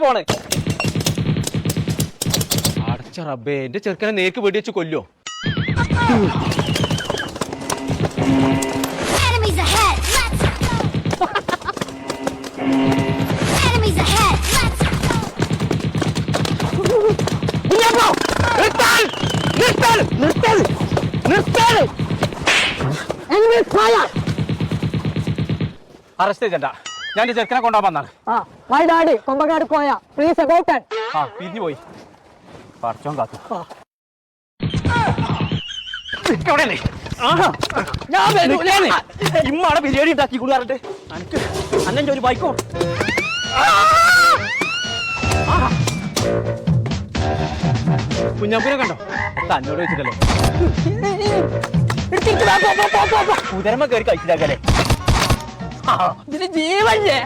പോണ് അടച്ച റബ്ബേ എന്റെ ചെറുക്കനെ നേക്ക് വെടിവെച്ച് കൊല്ലോ. Enemies ahead! Let's go! Enemies ahead! Let's arrest ചെയ്യണ്ട, ഞാൻ എന്റെ ചെറുക്കനെ കൊണ്ടുപോകാൻ വന്നാണ്. മൈ ഡാഡി കൊമ്പങ്ങാട് പോയ പ്ലീസ് അബൌട്ട് ആ പിരിഞ്ഞു പോയി പടച്ചോൻ കാത്തു. ഇമ്മാണ് ബിരിയാണി ഉണ്ടാക്കി കൂടാറുണ്ട് എനിക്ക് അന്നെ ഒരു ബൈക്കോ. കുഞ്ഞാപ്പൂനെ കണ്ടോ? തന്നോട് വെച്ചിട്ടല്ലേ കുതിരമ്മ കയറി കഴിച്ചിട്ടാക്കല്ലേ. ഇതിന് ജീവല്ലേ